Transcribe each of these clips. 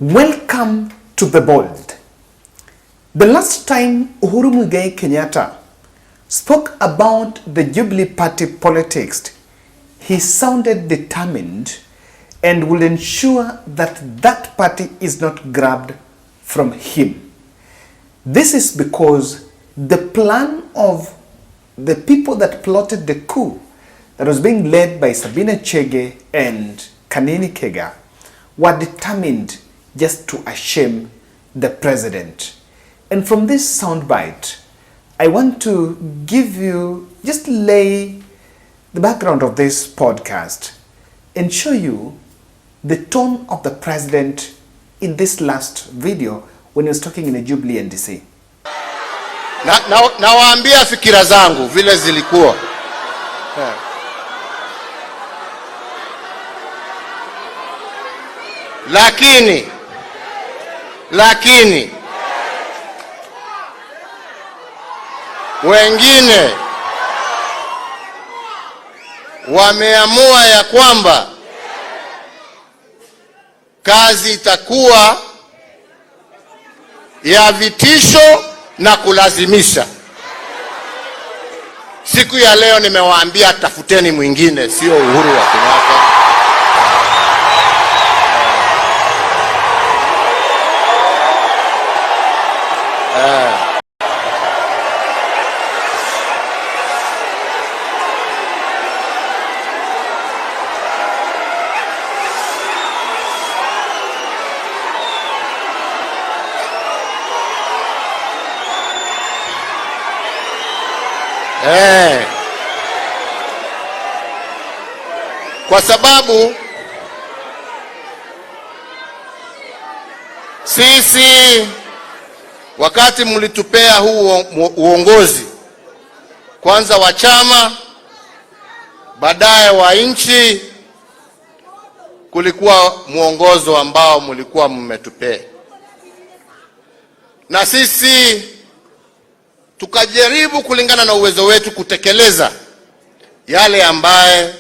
Welcome to the Bold. The last time Uhuru Muigai Kenyatta spoke about the Jubilee Party politics, he sounded determined and will ensure that that party is not grabbed from him. This is because the plan of the people that plotted the coup that was being led by Sabina Chege and Kanini Kega were determined just to shame the president. And from this soundbite, I want to give you, just lay the background of this podcast and show you the tone of the president in this last video when he was talking in a Jubilee NDC. Nawaambia fikira zangu vile zilikuwa. Lakini wengine wameamua ya kwamba kazi itakuwa ya vitisho na kulazimisha. Siku ya leo nimewaambia tafuteni mwingine, sio Uhuru wa Kenyatta. Kwa sababu sisi wakati mlitupea huu uongozi, kwanza wa chama, baadaye wa nchi, kulikuwa muongozo ambao mlikuwa mmetupea, na sisi tukajaribu kulingana na uwezo wetu kutekeleza yale ambaye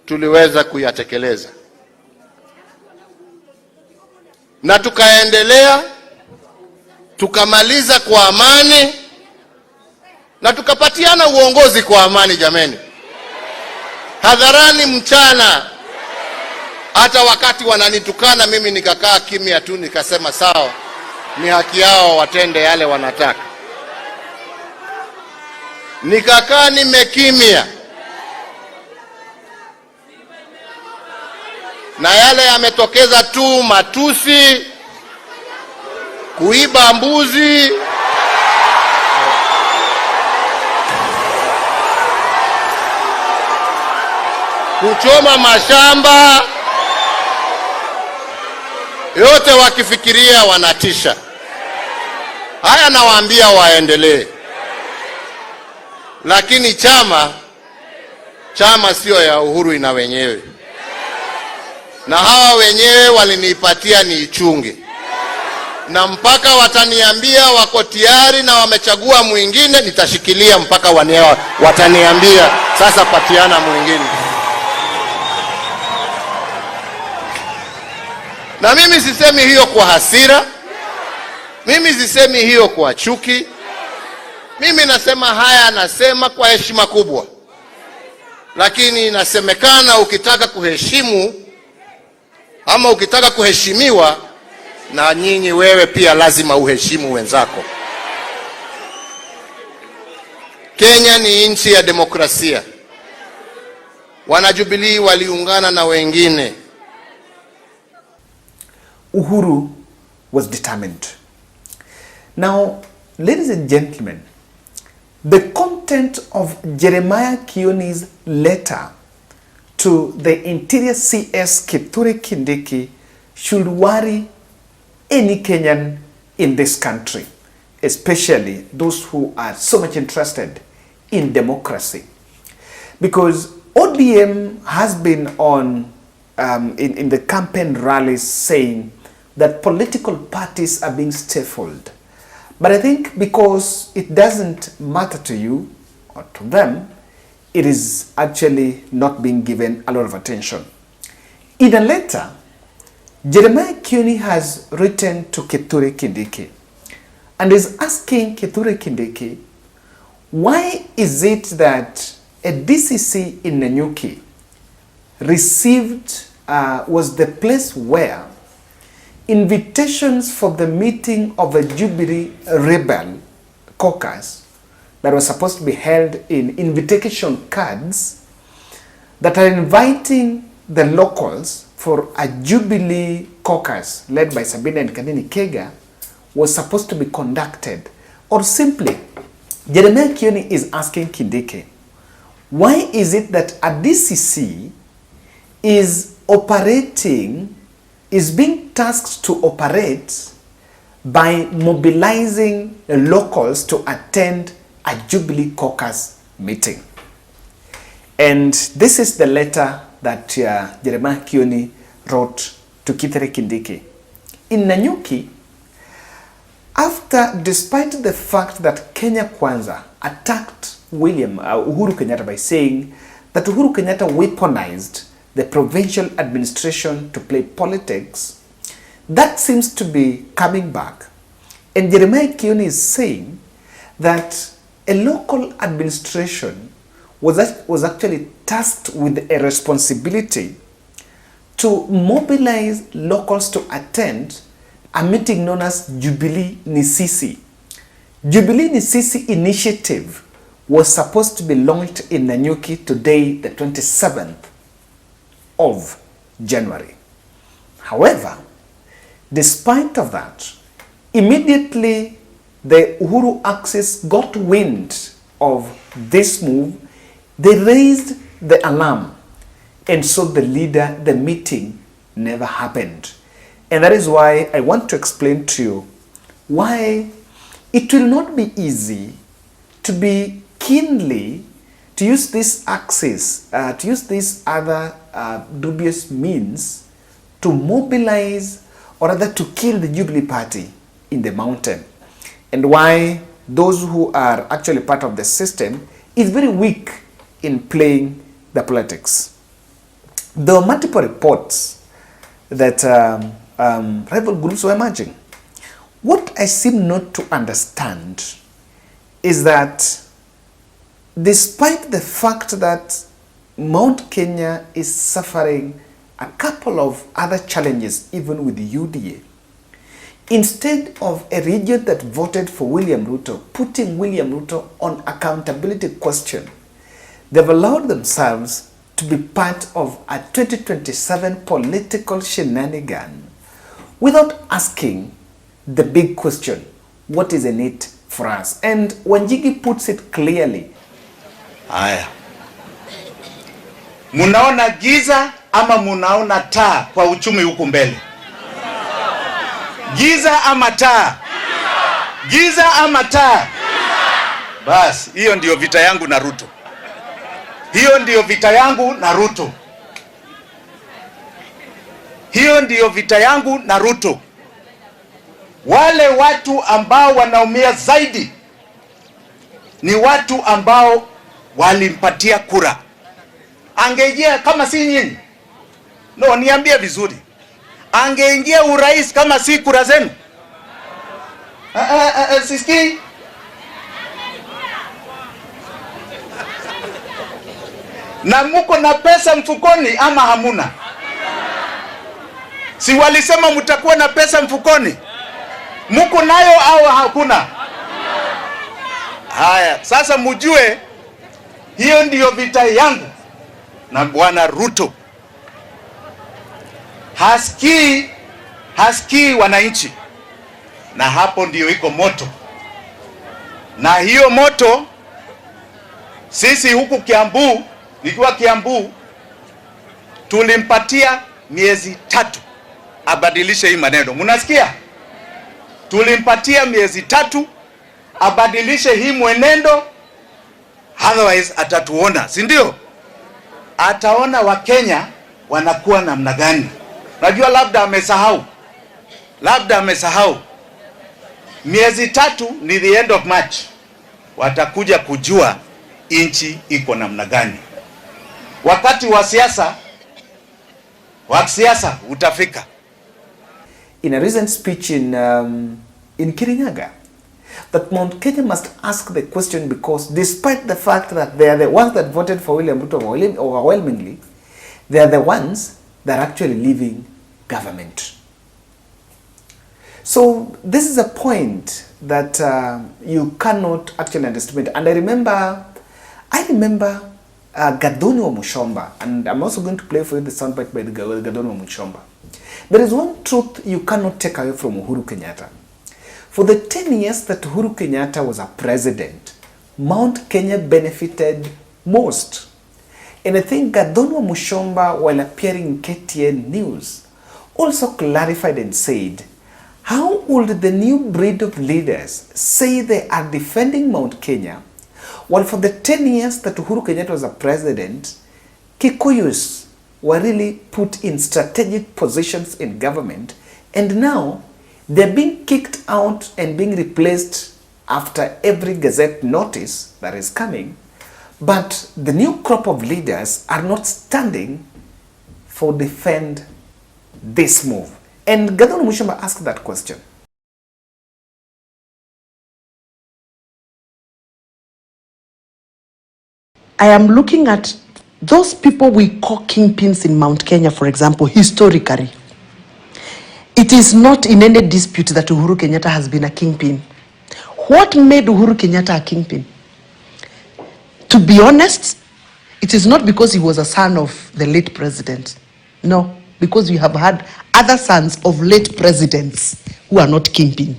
tuliweza kuyatekeleza, na tukaendelea, tukamaliza kwa amani na tukapatiana uongozi kwa amani. Jameni, hadharani, mchana, hata wakati wananitukana mimi nikakaa kimya tu, nikasema sawa, ni haki yao watende yale wanataka. Nikakaa nimekimya, na yale yametokeza tu matusi, kuiba mbuzi, kuchoma mashamba, yote wakifikiria wanatisha. Haya nawaambia waendelee. Lakini chama sio ya Uhuru, ina wenyewe, na hawa wenyewe walinipatia niichunge, na mpaka wataniambia wako tayari na wamechagua mwingine, nitashikilia mpaka wataniambia sasa patiana mwingine. Na mimi sisemi hiyo kwa hasira, mimi sisemi hiyo kwa chuki. Mimi nasema haya, nasema kwa heshima kubwa. Lakini inasemekana ukitaka kuheshimu ama ukitaka kuheshimiwa, na nyinyi wewe pia lazima uheshimu wenzako. Kenya ni nchi ya demokrasia. Wana Jubilee waliungana na wengine. Uhuru was determined. Now, ladies and gentlemen, the content of Jeremiah Kioni's letter to the Interior CS Kithure Kindiki should worry any Kenyan in this country, especially those who are so much interested in democracy. Because ODM has been on in the campaign rallies saying that political parties are being stifled. But I think because it doesn't matter to you or to them, it is actually not being given a lot of attention. In a letter, Jeremiah Kioni has written to Kithure Kindiki and is asking Kithure Kindiki, why is it that a DCC in Nanyuki was the place where invitations for the meeting of a Jubilee rebel caucus that was supposed to be held in invitation cards that are inviting the locals for a Jubilee caucus led by Sabina and Kanini Kega was supposed to be conducted. Or simply, Jeremiah Kioni is asking Kindiki, why is it that a DCC is being tasked to operate by mobilizing the locals to attend a Jubilee caucus meeting? And this is the letter that Jeremiah Kioni wrote to Kithure Kindiki. In Nanyuki, despite the fact that Kenya Kwanza attacked Uhuru Kenyatta by saying that Uhuru Kenyatta weaponized the provincial administration to play politics, that seems to be coming back. And Jeremiah Kioni is saying that a local administration was actually tasked with a responsibility to mobilize locals to attend a meeting known as Jubilee Nisisi. Jubilee Nisisi initiative was supposed to be launched in Nanyuki today, the 27th of January. However, despite of that, immediately the Uhuru axis got wind of this move. They raised the alarm, and so the meeting never happened. And that is why I want to explain to you why it will not be easy to be keenly to use this axis, to use these other dubious means to mobilize or rather to kill the Jubilee Party in the mountain, and why those who are actually part of the system is very weak in playing the politics. There are multiple reports that rival groups were emerging. What I seem not to understand is that despite the fact that Mount Kenya is suffering a couple of other challenges even with the UDA, instead of a region that voted for William Ruto, putting William Ruto on accountability question, they've allowed themselves to be part of a 2027 political shenanigan without asking the big question, what is in it for us? And Wanjigi puts it clearly. Haya, munaona giza ama munaona taa kwa uchumi huku mbele? Giza ama taa? Giza ama taa? Basi, hiyo ndio vita yangu na Ruto. Hiyo ndio vita yangu na Ruto. Hiyo ndio vita yangu na Ruto. Wale watu ambao wanaumia zaidi ni watu ambao walimpatia kura. Angeingia kama si nyinyi? No, niambie vizuri. Angeingia urais kama si kura zenu? Siski? Na muko na pesa mfukoni ama hamuna? Si walisema mtakuwa na pesa mfukoni? Muko nayo au hakuna? Haya, sasa mjue hiyo ndiyo vita yangu na Bwana Ruto. Hasikii wananchi, na hapo ndiyo iko moto. Na hiyo moto sisi huku Kiambu, nikiwa Kiambu, tulimpatia miezi 3 abadilishe hii maneno. Munasikia? Tulimpatia miezi 3 abadilishe hii mwenendo, otherwise atatuona, si ndio? Ataona Wakenya wanakuwa namna gani. Najua labda amesahau. Miezi 3 ni the end of March. Watakuja kujua inchi iko namna gani. Wakati wa siasa utafika. in a recent speech in Kirinyaga, that Mount Kenya must ask the question because despite the fact that they are the ones that voted for William Ruto overwhelmingly, they are the ones that are actually leaving government. So this is a point that you cannot actually underestimate. And I remember Gadono Mushomba, and I'm also going to play for you the soundbite by the Gadono Mushomba. There is one truth you cannot take away from Uhuru Kenyatta. For the 10 years that Uhuru Kenyatta was a president, Mount Kenya benefited most. And I think Gadono Mushomba, while appearing in KTN News, also clarified and said, how would the new breed of leaders say they are defending Mount Kenya, while for the 10 years that Uhuru Kenyatta was a president, Kikuyus were really put in strategic positions in government, and now they're being kicked out and being replaced after every gazette notice that is coming, but the new crop of leaders are not standing for defend this move. And Gadono Mushomba asked that question. I am looking at those people we call kingpins in Mount Kenya, for example, historically. It is not in any dispute that Uhuru Kenyatta has been a kingpin. What made Uhuru Kenyatta a kingpin? To be honest, it is not because he was a son of the late president. No, because we have had other sons of late presidents who are not kingpin.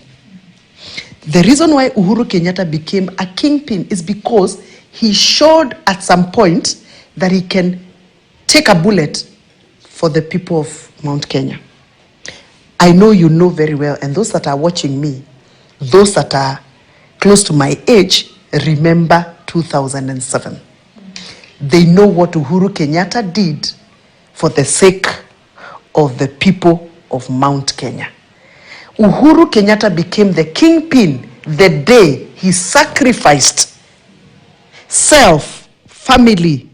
The reason why Uhuru Kenyatta became a kingpin is because he showed at some point that he can take a bullet for the people of Mount Kenya. I know you know very well, and those that are watching me, those that are close to my age, remember 2007. They know what Uhuru Kenyatta did for the sake of the people of Mount Kenya. Uhuru Kenyatta became the kingpin the day he sacrificed self, family,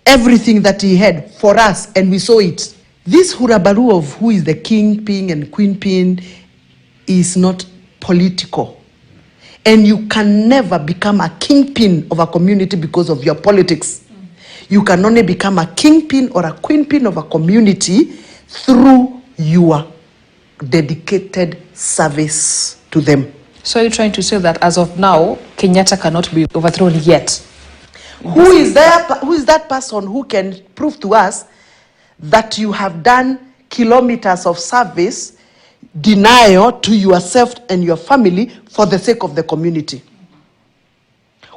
everything that he had for us, and we saw it. This hurabaru of who is the kingpin and queenpin is not political. And you can never become a kingpin of a community because of your politics. You can only become a kingpin or a queenpin of a community through your dedicated service to them. So you're trying to say that as of now, Kenyatta cannot be overthrown yet? Who is that person who can prove to us that you have done kilometers of service, denial to yourself and your family for the sake of the community?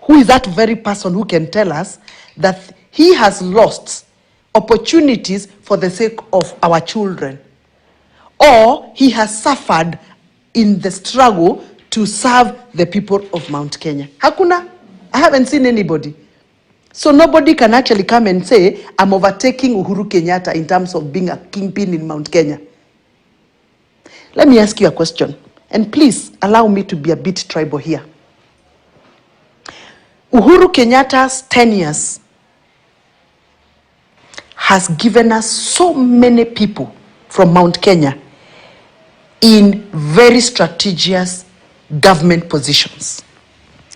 Who is that very person who can tell us that he has lost opportunities for the sake of our children, or he has suffered in the struggle to serve the people of Mount Kenya? Hakuna. I haven't seen anybody. So nobody can actually come and say, I'm overtaking Uhuru Kenyatta in terms of being a kingpin in Mount Kenya. Let me ask you a question, and please allow me to be a bit tribal here. Uhuru Kenyatta's 10 years has given us so many people from Mount Kenya in very strategic government positions.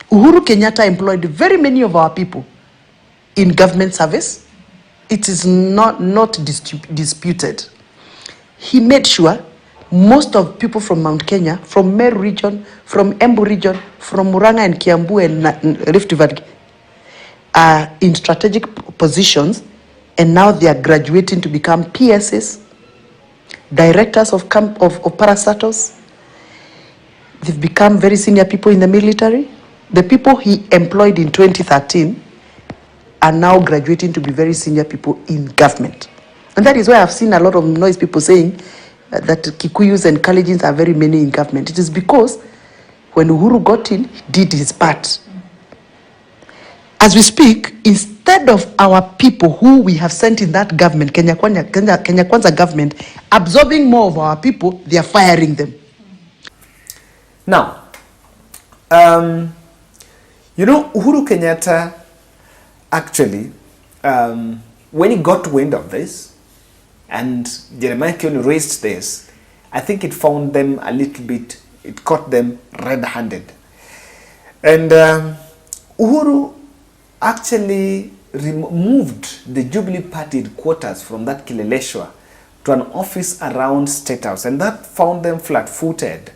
Uhuru Kenyatta employed very many of our people in government service. It is not disputed. He made sure most of people from Mount Kenya, from Meru region, from Embu region, from Murang'a and Kiambu and Rift Valley are in strategic positions, and now they are graduating to become PSs, directors of parastatals. They've become very senior people in the military. The people he employed in 2013 are now graduating to be very senior people in government. And that is why I've seen a lot of noise people saying that Kikuyus and Kalenjins are very many in government. It is because when Uhuru got in, he did his part. As we speak, instead of our people who we have sent in that government, Kenya Kwanza government, absorbing more of our people, they are firing them. Now, Uhuru Kenyatta actually, when he got wind of this, and Jeremiah Kioni raised this, I think it found them a little bit, it caught them red-handed. And Uhuru actually moved the Jubilee Party headquarters from that Kileleshwa to an office around State House, and that found them flat-footed,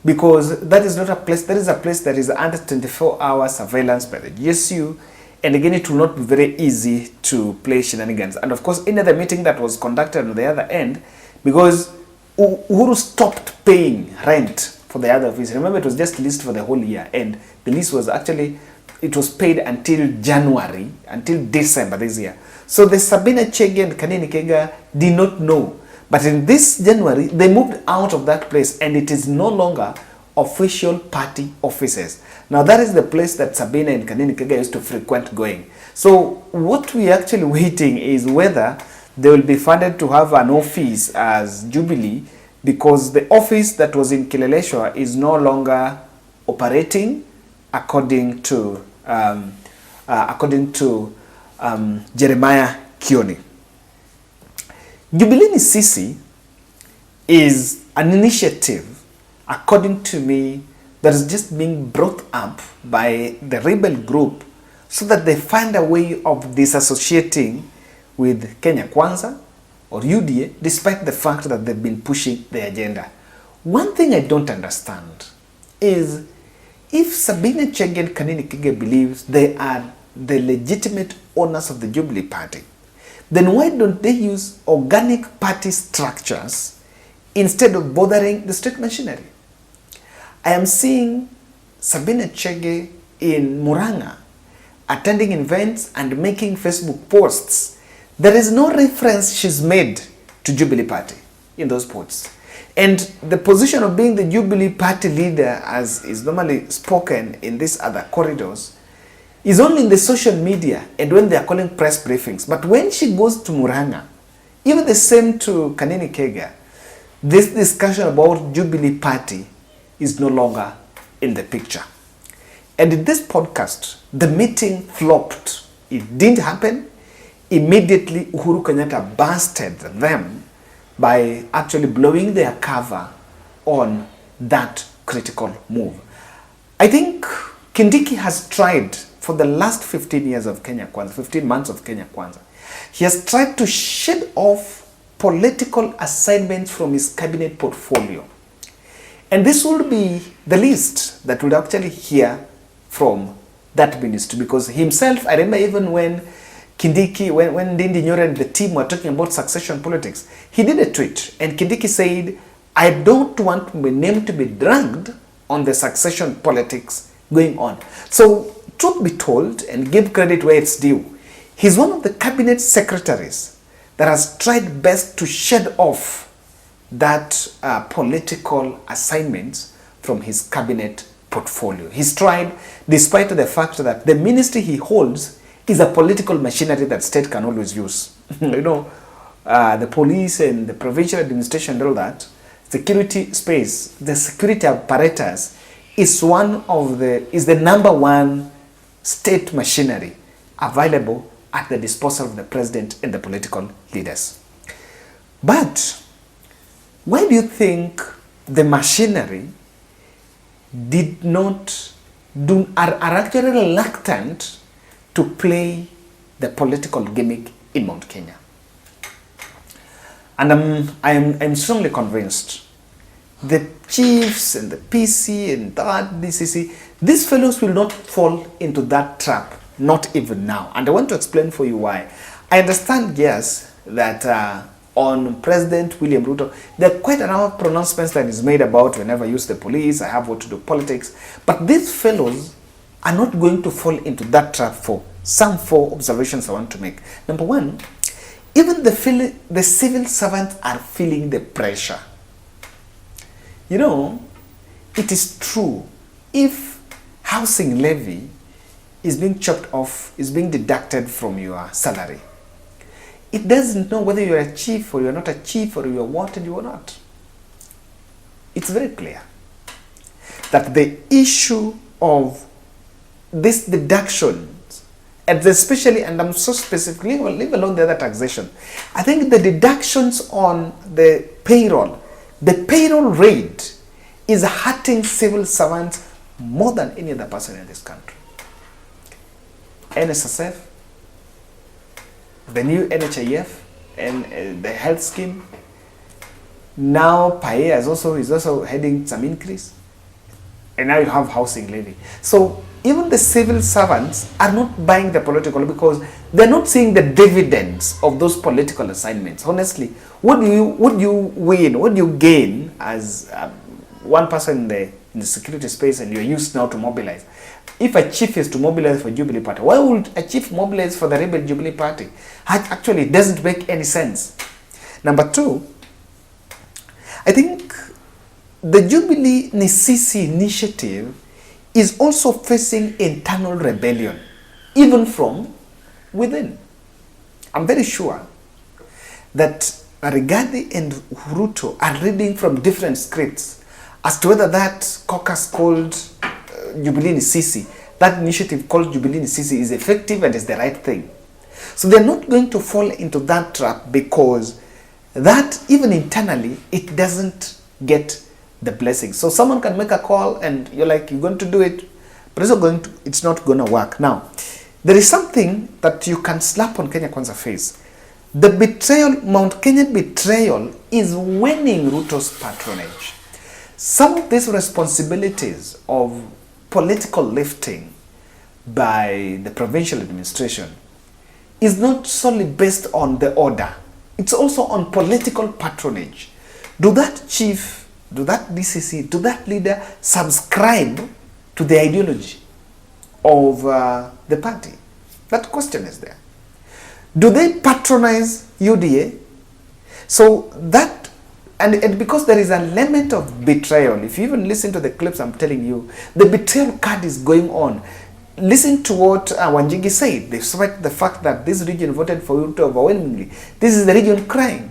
because that is not a place, that is a place that is under 24-hour surveillance by the GSU, and again it will not be very easy to play shenanigans. And of course, in the meeting that was conducted on the other end, because Uhuru stopped paying rent for the other office. Remember, it was just leased for the whole year, and the lease was actually, it was paid until January, until December this year. So the Sabina Chege and Kanini Kega did not know. But in this January, they moved out of that place, and it is no longer official party offices. Now that is the place that Sabina and Kanini Kega used to frequent going. So what we are actually waiting is whether they will be funded to have an office as Jubilee, because the office that was in Kileleshwa is no longer operating according to Jeremiah Kioni. Jubilee Sisi is an initiative, according to me, that is just being brought up by the rebel group so that they find a way of disassociating with Kenya Kwanza or UDA, despite the fact that they've been pushing the agenda. One thing I don't understand is, if Sabina Chege and Kanini Kige believes they are the legitimate owners of the Jubilee Party, then why don't they use organic party structures instead of bothering the state machinery? I am seeing Sabina Chege in Muranga attending events and making Facebook posts. There is no reference she's made to Jubilee Party in those posts. And the position of being the Jubilee Party leader, as is normally spoken in these other corridors, is only in the social media and when they are calling press briefings. But when she goes to Muranga, even the same to Kanini Kega, this discussion about Jubilee Party is no longer in the picture. And in this podcast, the meeting flopped. It didn't happen. Immediately, Uhuru Kenyatta busted them by actually blowing their cover on that critical move. I think Kindiki has tried for the last 15 years of Kenya Kwanza, 15 months of Kenya Kwanza. He has tried to shed off political assignments from his cabinet portfolio. And this will be the least that we'll actually hear from that ministry, because himself, I remember even when Kindiki, when Ndindi Nyoro and the team were talking about succession politics, he did a tweet, and Kindiki said, I don't want my name to be dragged on the succession politics going on. So, truth be told, and give credit where it's due, he's one of the cabinet secretaries that has tried best to shed off that political assignments from his cabinet portfolio. He's tried, despite the fact that the ministry he holds is a political machinery that state can always use. You know, the police and the provincial administration and all that, security space, the security apparatus is the number one state machinery available at the disposal of the president and the political leaders. But why do you think the machinery are actually reluctant to play the political gimmick in Mount Kenya? And I'm strongly convinced the chiefs and the PC and that DCC, these fellows will not fall into that trap, not even now. And I want to explain for you why. I understand, yes, that on President William Ruto, there are quite a number of pronouncements that is made about whenever I use the police, I have what to do politics. But these fellows are not going to fall into that trap for some four observations I want to make. Number one, even the civil servants are feeling the pressure. You know, it is true, if housing levy is being chopped off, is being deducted from your salary, it doesn't know whether you're a chief or you're not a chief, or you're what and you're not. It's very clear that the issue of these deductions, and especially, and I'm so specifically, leave alone the other taxation, I think the deductions on the payroll the payroll rate is hurting civil servants more than any other person in this country. NSSF, the new NHIF, and the health scheme. Now PAE is also heading some increase. And now you have housing levy. So even the civil servants are not buying the political because they're not seeing the dividends of those political assignments. Honestly, what do you win? What do you gain as one person in the security space and you're used now to mobilize? If a chief is to mobilize for Jubilee Party, why would a chief mobilize for the rebel Jubilee Party? Actually, it doesn't make any sense. Number two, I think the Jubilee Nisisi initiative is also facing internal rebellion, even from within. I'm very sure that Rigathi and Ruto are reading from different scripts as to whether that caucus called Jubilee Nisisi, that initiative called Jubilee Nisisi is effective and is the right thing. So they're not going to fall into that trap because that even internally, it doesn't get the blessing. So someone can make a call and you're like, you're going to do it, but it's not going to work. Now, there is something that you can slap on Kenya Kwanza face. The betrayal, Mount Kenyan betrayal is winning Ruto's patronage. Some of these responsibilities of political lifting by the provincial administration is not solely based on the order. It's also on political patronage. Do that chief, do that DCC, do that leader subscribe to the ideology of the party? That question is there. Do they patronize UDA? So that, and because there is an element of betrayal, if you even listen to the clips I'm telling you, the betrayal card is going on. Listen to what Wanjigi said, despite the fact that this region voted for Ruto overwhelmingly. This is the region crying.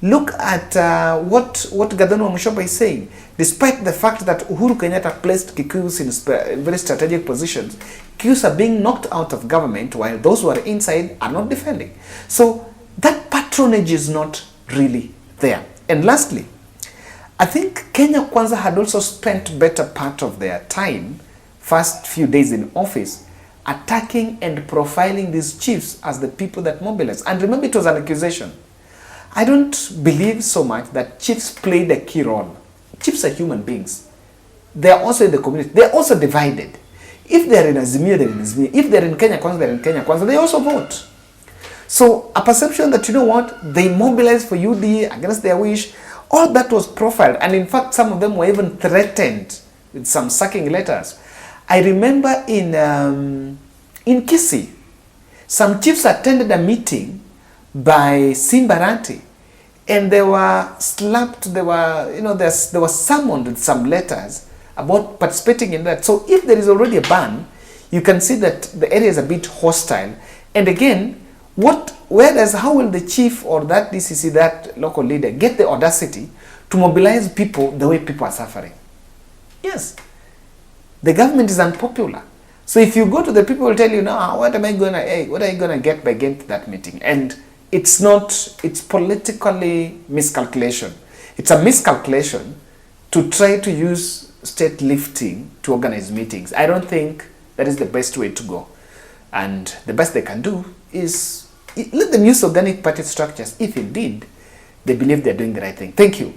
Look at what Gadhano Mushoba is saying. Despite the fact that Uhuru Kenyatta placed Kikuyus in very strategic positions, Kikuyus are being knocked out of government while those who are inside are not defending. So that patronage is not really there. And lastly, I think Kenya Kwanza had also spent better part of their time, first few days in office, attacking and profiling these chiefs as the people that mobilize. And remember, it was an accusation. I don't believe so much that chiefs played a key role. Chiefs are human beings. They are also in the community. They are also divided. If they are in Azimio, they're in Azimio. If they're in Kenya Kwanza, they're in Kenya Kwanza. They also vote. So a perception that, you know what, they mobilized for UDA against their wish, all that was profiled. And in fact, some of them were even threatened with some sacking letters. I remember in Kisii, some chiefs attended a meeting by Simbarati, and they were slapped. They were, they were summoned with some letters about participating in that. So if there is already a ban, you can see that the area is a bit hostile. And again, how will the chief or that DCC, that local leader, get the audacity to mobilize people the way people are suffering? Yes. The government is unpopular. So if you go to the people, will tell you, no, what are you going to get by getting to that meeting? And it's politically miscalculation. It's a miscalculation to try to use state lifting to organize meetings. I don't think that is the best way to go. And the best they can do is let them use organic party structures if indeed they believe they're doing the right thing. Thank you.